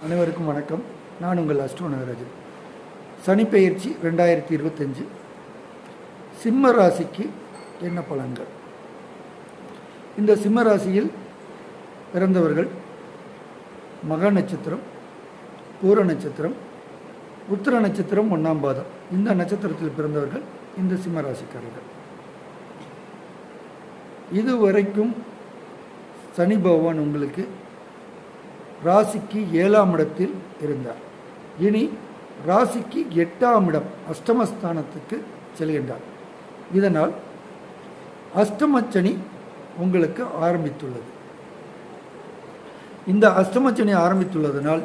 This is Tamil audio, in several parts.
அனைவருக்கும் வணக்கம். நான் உங்கள் அஸ்ட்ரோ நாகராஜன். சனிப்பெயர்ச்சி 2025 சிம்ம ராசிக்கு என்ன பலன்கள்? இந்த சிம்ம ராசியில் பிறந்தவர்கள் மக நட்சத்திரம், பூர நட்சத்திரம், உத்திர நட்சத்திரம் 1ஆம் பாதம், இந்த நட்சத்திரத்தில் பிறந்தவர்கள் இந்த சிம்ம ராசிக்காரர்கள். இதுவரைக்கும் சனி பகவான் உங்களுக்கு ராசிக்கு 7ஆம் இடத்தில் இருந்தார். இனி ராசிக்கு 8ஆம் இடம் அஷ்டமஸ்தானத்துக்கு செல்கின்றார். இதனால் அஷ்டமச்சனி உங்களுக்கு ஆரம்பித்துள்ளது. இந்த அஷ்டமச்சனி ஆரம்பித்துள்ளதனால்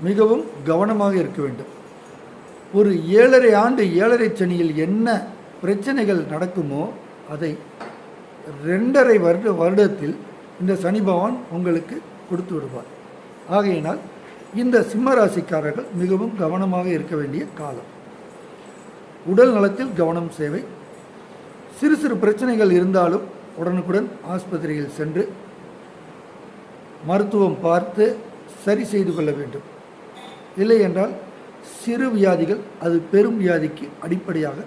மிகவும் கவனமாக இருக்க வேண்டும். ஒரு 7.5 ஆண்டு 7.5 சனியில் என்ன பிரச்சனைகள் நடக்குமோ அதை 2.5 வருடத்தில் இந்த சனி பகவான் உங்களுக்கு கொடுத்து விடுவார். ஆகையினால் இந்த சிம்ம ராசிக்காரர்கள் மிகவும் கவனமாக இருக்க வேண்டிய காலம். உடல் நலத்தில் கவனம் தேவை. சிறு சிறு பிரச்சனைகள் இருந்தாலும் உடனுக்குடன் ஆஸ்பத்திரியில் சென்று மருத்துவம் பார்த்து சரி செய்து கொள்ள வேண்டும். இல்லை என்றால் சிறு வியாதிகள் அது பெரும் வியாதிக்கு அடிப்படையாக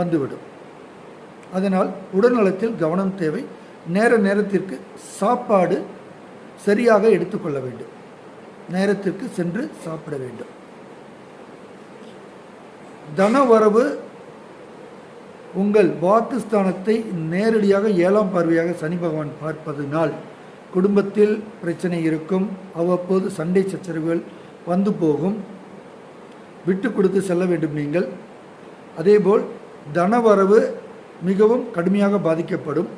வந்துவிடும். அதனால் உடல்நலத்தில் கவனம் தேவை. நேரத்திற்கு சாப்பாடு சரியாக எடுத்துக்கொள்ள வேண்டும். நேரத்திற்கு சென்று சாப்பிட வேண்டும். தனவரவு உங்கள் வாக்குஸ்தானத்தை நேரடியாக 7ஆம் பார்வையாக சனி பகவான் பார்ப்பதனால் குடும்பத்தில் பிரச்சனை இருக்கும். அவ்வப்போது சண்டை சச்சரவுகள் வந்து போகும். விட்டு கொடுத்து செல்ல வேண்டும் நீங்கள். அதேபோல் தனவரவு மிகவும் கடுமையாக பாதிக்கப்படும்.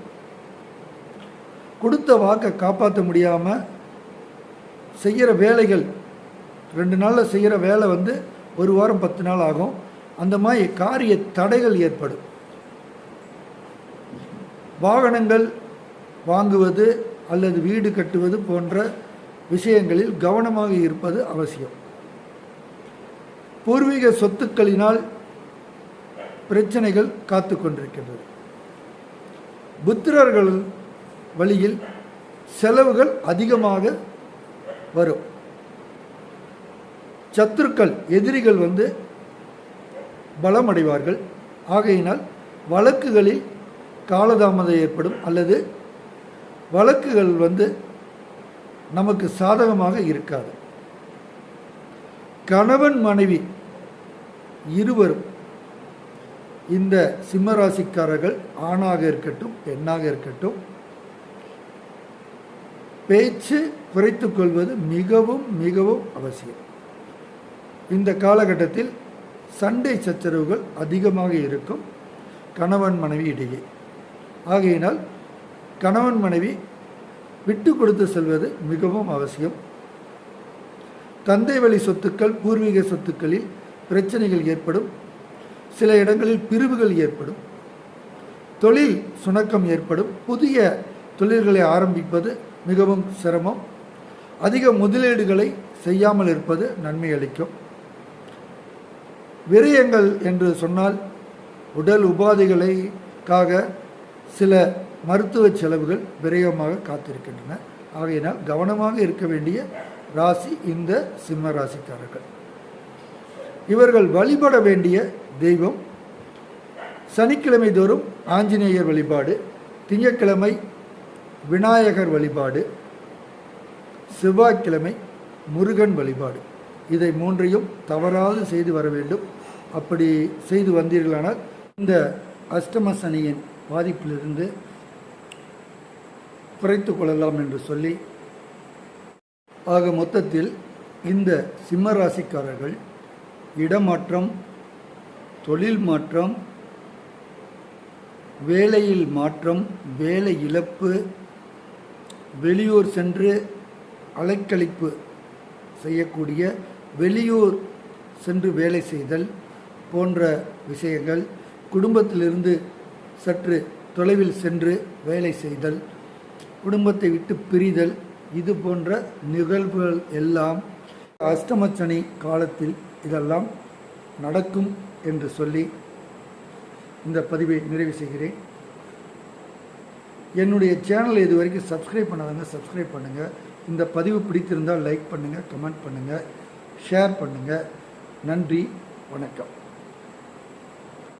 கொடுத்த வாக்கை காப்பாற்ற முடியாமல் செய்கிற வேலைகள் 2 நாளில் செய்கிற வேலை 1 வாரம் 10 நாள் ஆகும். அந்த மாதிரி காரிய தடைகள் ஏற்படும். வாகனங்கள் வாங்குவது அல்லது வீடு கட்டுவது போன்ற விஷயங்களில் கவனமாக இருப்பது அவசியம். பூர்வீக சொத்துக்களினால் பிரச்சனைகள் காத்து கொண்டிருக்கின்றது. புத்திரர்கள் வழியில் செலவுகள் அதிகமாக வரும். சத்துருக்கள் எதிரிகள் பலமடைவார்கள். ஆகையினால் வழக்குகளில் காலதாமதம் ஏற்படும் அல்லது வழக்குகள் நமக்கு சாதகமாக இருக்காது. கணவன் மனைவி இருவரும் இந்த சிம்மராசிக்காரர்கள் ஆணாக இருக்கட்டும் பெண்ணாக இருக்கட்டும் பேச்சு குறைத்துக் கொள்வது மிகவும் மிகவும் அவசியம். இந்த காலகட்டத்தில் சண்டை சச்சரவுகள் அதிகமாக இருக்கும் கணவன் மனைவி இடையே. ஆகையினால் கணவன் மனைவி விட்டு கொடுத்து செல்வது மிகவும் அவசியம். தந்தை வழி சொத்துக்கள், பூர்வீக சொத்துக்களில் பிரச்சனைகள் ஏற்படும். சில இடங்களில் பிரிவுகள் ஏற்படும். தொழில் சுணக்கம் ஏற்படும். புதிய தொழில்களை ஆரம்பிப்பது மிகவும் சிரமம். அதிக முதலீடுகளை செய்யாமல் இருப்பது நன்மை அளிக்கும். விரயங்கள் என்று சொன்னால் உடல் உபாதைகளுக்காக சில மருத்துவ செலவுகள் விரயமாக காத்திருக்கின்றன. ஆகையினால் கவனமாக இருக்க வேண்டிய ராசி இந்த சிம்ம ராசிக்காரர்கள். இவர்கள் வழிபட வேண்டிய தெய்வம் சனிக்கிழமை தோறும் ஆஞ்சநேயர் வழிபாடு, திங்கட்கிழமை விநாயகர் வழிபாடு, செவ்வாய்க்கிழமை முருகன் வழிபாடு. இதை 3ஐயும் தவறாது செய்து வர வேண்டும். அப்படி செய்து வந்தீர்களானால் இந்த அஷ்டம சனியின் பாதிப்பிலிருந்து குறைத்து கொள்ளலாம் என்று சொல்லி, ஆக மொத்தத்தில் இந்த சிம்ம ராசிக்காரர்கள் இடமாற்றம், தொழில் மாற்றம், வேலையில் மாற்றம், வேலை இழப்பு, வெளியூர் சென்று அலைக்கழிப்பு செய்யக்கூடிய வெளியூர் சென்று வேலை செய்தல் போன்ற விஷயங்கள், குடும்பத்திலிருந்து சற்று தொலைவில் சென்று வேலை செய்தல், குடும்பத்தை விட்டு பிரிதல், இது போன்ற நிகழ்வுகள் எல்லாம் அஷ்டமச்சனி காலத்தில் இதெல்லாம் நடக்கும் என்று சொல்லி இந்த பதிவை நிறைவு செய்கிறேன். என்னுடைய சேனலை இது வரைக்கும் சப்ஸ்கிரைப் பண்ணாதவங்க சப்ஸ்கிரைப் பண்ணுங்கள். இந்த பதிவு பிடித்திருந்தால் லைக் பண்ணுங்கள், கமெண்ட் பண்ணுங்கள், ஷேர் பண்ணுங்கள். நன்றி, வணக்கம்.